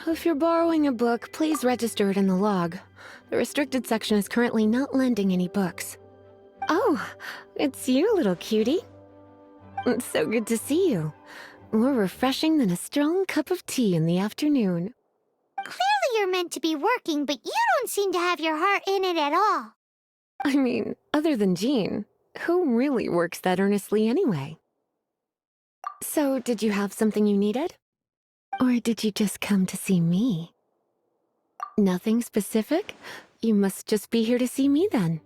If you're borrowing a book, please register it in the log. The restricted section is currently not lending any books. Oh, it's you, little cutie. It's so good to see you. More refreshing than a strong cup of tea in the afternoon. Clearly you're meant to be working, but you don't seem to have your heart in it at all. I mean, other than Jean, who really works that earnestly anyway? So, did you have something you needed? Or did you just come to see me? Nothing specific? You must just be here to see me then.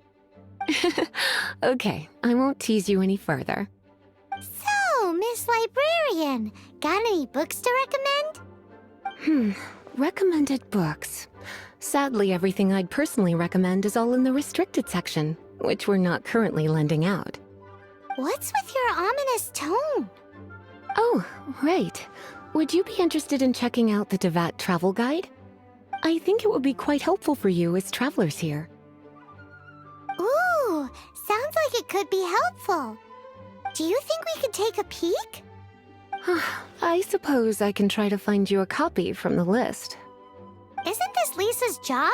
Okay, I won't tease you any further. So, Miss Librarian, got any books to recommend? Recommended books. Sadly, everything I'd personally recommend is all in the restricted section, which we're not currently lending out. What's with your ominous tone? Oh, right. Would you be interested in checking out the Teyvat travel guide? I think it would be quite helpful for you as travelers here. Ooh, sounds like it could be helpful. Do you think we could take a peek? I suppose I can try to find you a copy from the list. Isn't this Lisa's job?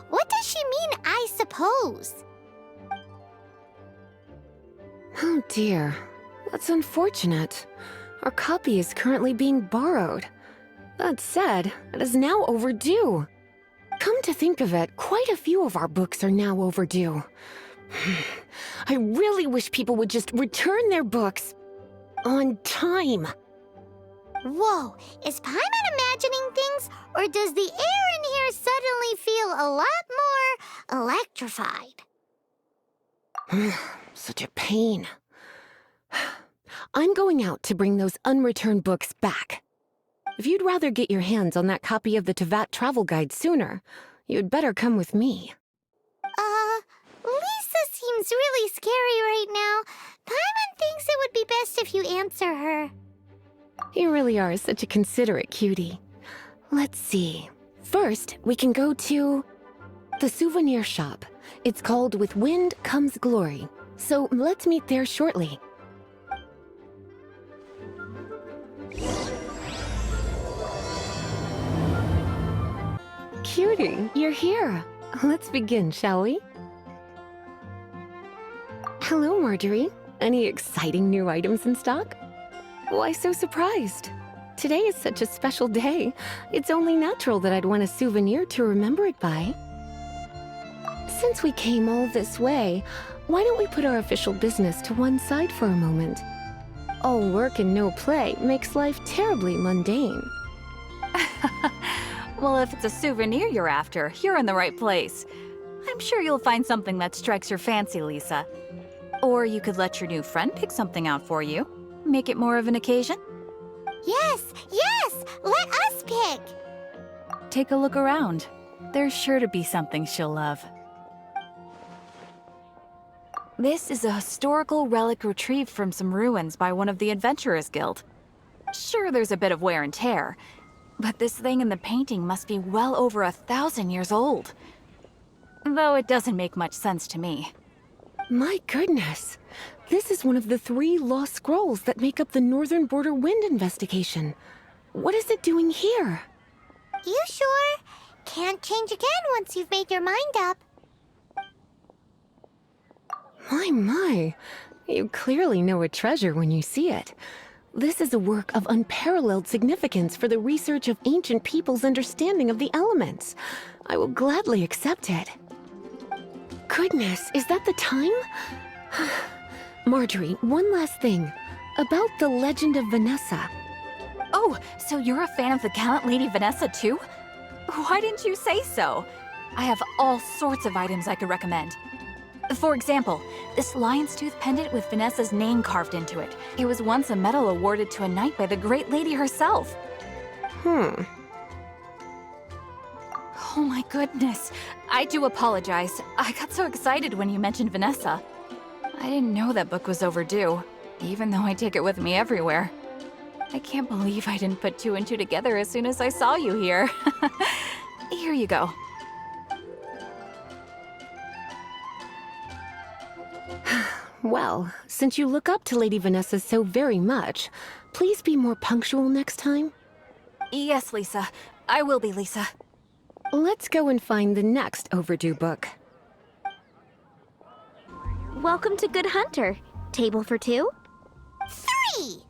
What does she mean, I suppose? Oh dear, that's unfortunate. Our copy is currently being borrowed. That said, it is now overdue. Come to think of it, quite a few of our books are now overdue. I really wish people would just return their books on time. Whoa, is Paimon imagining things, or does the air in here suddenly feel a lot more electrified? Such a pain. I'm going out to bring those unreturned books back. If you'd rather get your hands on that copy of the Teyvat travel guide sooner, you'd better come with me. Lisa seems really scary right now. Paimon thinks it would be best if you answer her. You really are such a considerate cutie. Let's see. First, we can go to the souvenir shop. It's called With Wind Comes Glory. So let's meet there shortly. Cutie, you're here. Let's begin, shall we? Hello, Marjorie. Any exciting new items in stock? Why so surprised? Today is such a special day. It's only natural that I'd want a souvenir to remember it by. Since we came all this way, why don't we put our official business to one side for a moment? All work and no play makes life terribly mundane. Well, if it's a souvenir you're after, you're in the right place. I'm sure you'll find something that strikes your fancy, Lisa. Or you could let your new friend pick something out for you. Make it more of an occasion. Yes, let us pick. Take a look around. There's sure to be something she'll love. This is a historical relic retrieved from some ruins by one of the Adventurers Guild. Sure, there's a bit of wear and tear, but this thing in the painting must be well over 1,000 years old. Though it doesn't make much sense to me. My goodness! This is one of the 3 lost scrolls that make up the Northern Border Wind investigation. What is it doing here? You sure? Can't change again once you've made your mind up. My. You clearly know a treasure when you see it. This is a work of unparalleled significance for the research of ancient people's understanding of the elements. I will gladly accept it. Goodness, is that the time? Marjorie, one last thing. About the legend of Vanessa. Oh, so you're a fan of the gallant Lady Vanessa too? Why didn't you say so? I have all sorts of items I could recommend. For example, this lion's tooth pendant with Vanessa's name carved into it. It was once a medal awarded to a knight by the great lady herself. Oh my goodness. I do apologize. I got so excited when you mentioned Vanessa. I didn't know that book was overdue, even though I take it with me everywhere. I can't believe I didn't put 2 and 2 together as soon as I saw you here. Here you go. Well, since you look up to Lady Vanessa so very much, please be more punctual next time. Yes, Lisa. I will be, Lisa. Let's go and find the next overdue book. Welcome to Good Hunter. Table for two? 3!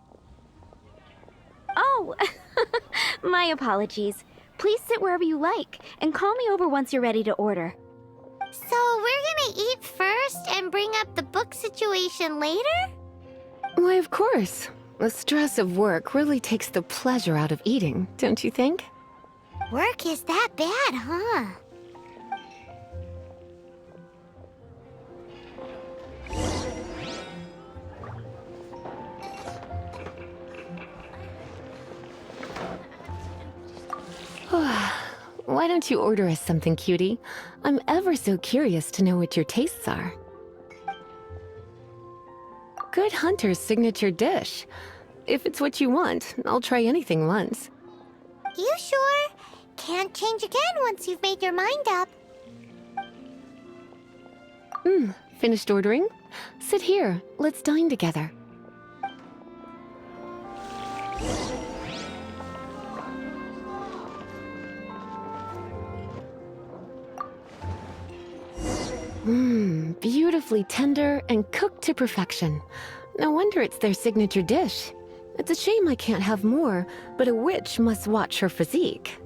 Oh, my apologies. Please sit wherever you like, and call me over once you're ready to order. So we're gonna eat first and bring up the book situation later? Why, of course. The stress of work really takes the pleasure out of eating, don't you think? Work is that bad, huh? Why don't you order us something, cutie? I'm ever so curious to know what your tastes are. Good Hunter's signature dish. If it's what you want, I'll try anything once. You sure? Can't change again once you've made your mind up. Finished ordering? Sit here. Let's dine together. Beautifully tender and cooked to perfection. No wonder it's their signature dish. It's a shame I can't have more, but a witch must watch her physique.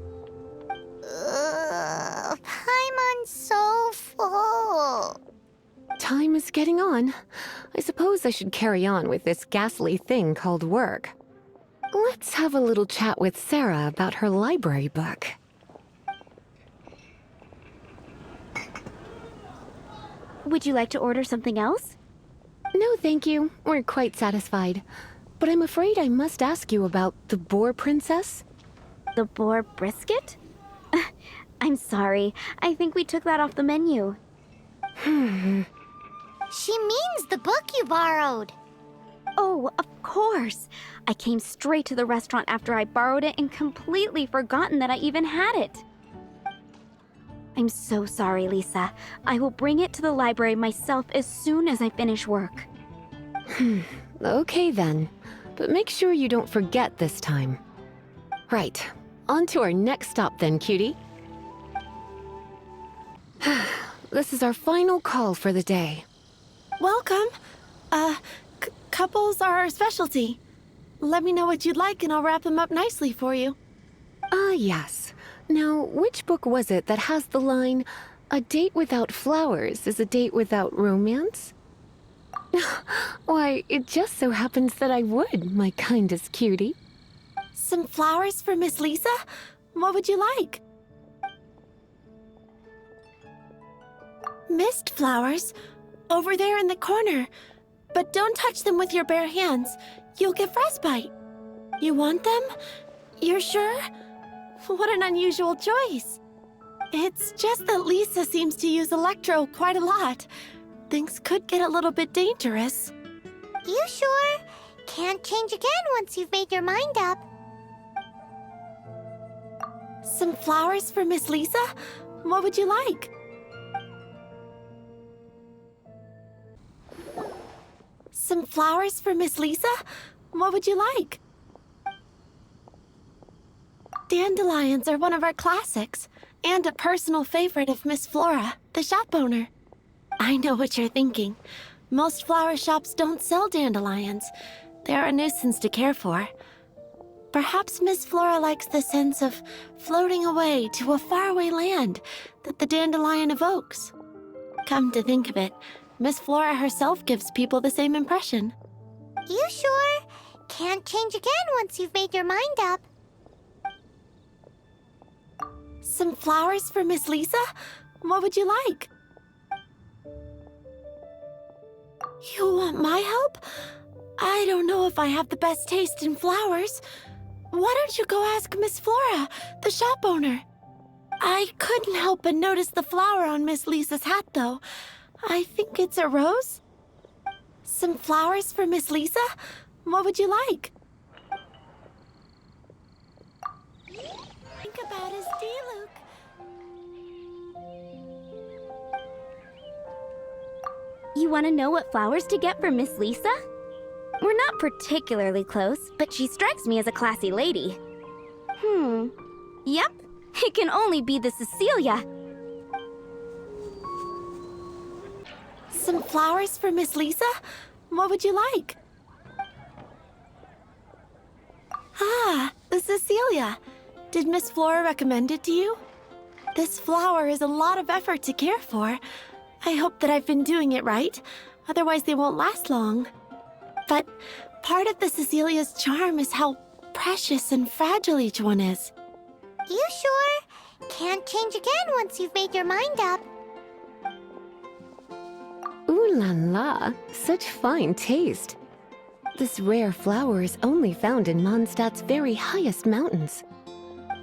Paimon's so full. Time is getting on. I suppose I should carry on with this ghastly thing called work. Let's have a little chat with Sarah about her library book. Would you like to order something else? No, thank you. We're quite satisfied. But I'm afraid I must ask you about the boar princess. The boar brisket? I'm sorry. I think we took that off the menu. She means the book you borrowed. Oh, of course. I came straight to the restaurant after I borrowed it and completely forgotten that I even had it. I'm so sorry, Lisa. I will bring it to the library myself as soon as I finish work. Okay then. But make sure you don't forget this time. Right. On to our next stop then, cutie. This is our final call for the day. Welcome. Couples are our specialty. Let me know what you'd like and I'll wrap them up nicely for you. Yes. Now, which book was it that has the line, "A date without flowers is a date without romance"? Why, it just so happens that I would, my kindest cutie. Some flowers for Miss Lisa? What would you like? Mist flowers? Over there in the corner. But don't touch them with your bare hands. You'll get frostbite. You want them? You're sure? What an unusual choice. It's just that Lisa seems to use Electro quite a lot. Things could get a little bit dangerous. You sure? Can't change again once you've made your mind up. Some flowers for Miss Lisa? What would you like? Some flowers for Miss Lisa? What would you like? Dandelions are one of our classics, and a personal favorite of Miss Flora, the shop owner. I know what you're thinking. Most flower shops don't sell dandelions. They're a nuisance to care for. Perhaps Miss Flora likes the sense of floating away to a faraway land that the dandelion evokes. Come to think of it, Miss Flora herself gives people the same impression. You sure? Can't change again once you've made your mind up. Some flowers for Miss Lisa? What would you like? You want my help? I don't know if I have the best taste in flowers. Why don't you go ask Miss Flora, the shop owner? I couldn't help but notice the flower on Miss Lisa's hat, though. I think it's a rose? Some flowers for Miss Lisa? What would you like? Think about his day, Luke. You want to know what flowers to get for Miss Lisa? We're not particularly close, but she strikes me as a classy lady. Yep, it can only be the Cecilia. Some flowers for Miss Lisa? What would you like? Ah, the Cecilia. Did Miss Flora recommend it to you? This flower is a lot of effort to care for. I hope that I've been doing it right. Otherwise, they won't last long. But part of the Cecilia's charm is how precious and fragile each one is. You sure? Can't change again once you've made your mind up. Ooh la la, such fine taste. This rare flower is only found in Mondstadt's very highest mountains.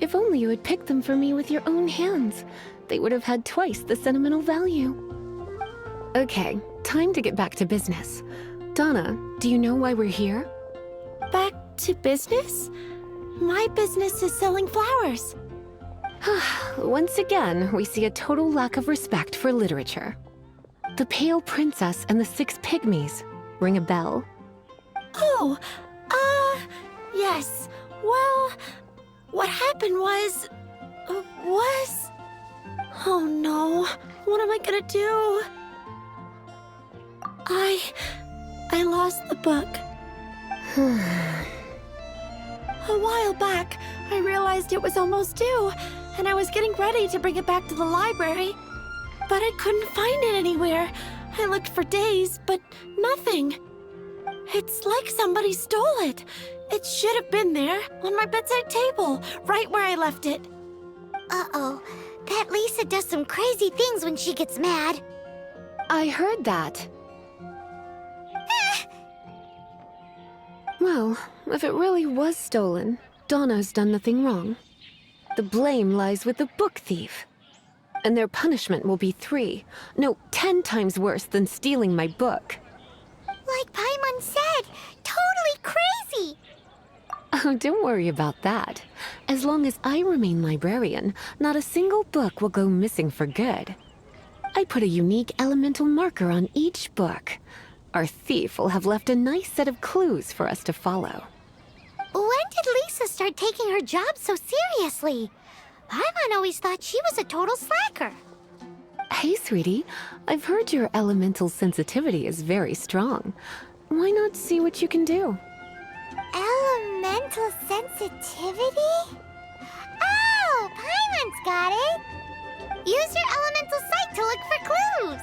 If only you had picked them for me with your own hands, they would have had twice the sentimental value. Okay, time to get back to business. Donna, do you know why we're here? Back to business? My business is selling flowers. Once again, we see a total lack of respect for literature. The Pale Princess and the Six Pygmies. Ring a bell? Oh, yes. Well, what happened was... Oh no, what am I gonna do? I lost the book. A while back, I realized it was almost due, and I was getting ready to bring it back to the library. But I couldn't find it anywhere. I looked for days, but nothing. It's like somebody stole it. It should have been there, on my bedside table, right where I left it. Uh-oh. That Lisa does some crazy things when she gets mad. I heard that. Well, if it really was stolen, Donna's done nothing wrong. The blame lies with the book thief. And their punishment will be 10 times worse than stealing my book. Like Paimon said, totally crazy. Oh, don't worry about that. As long as I remain librarian, not a single book will go missing for good. I put a unique elemental marker on each book. Our thief will have left a nice set of clues for us to follow. When did Lisa start taking her job so seriously? Paimon always thought she was a total slacker. Hey, sweetie, I've heard your elemental sensitivity is very strong. Why not see what you can do? Elemental sensitivity? Oh, Paimon's got it! Use your elemental sight to look for clues!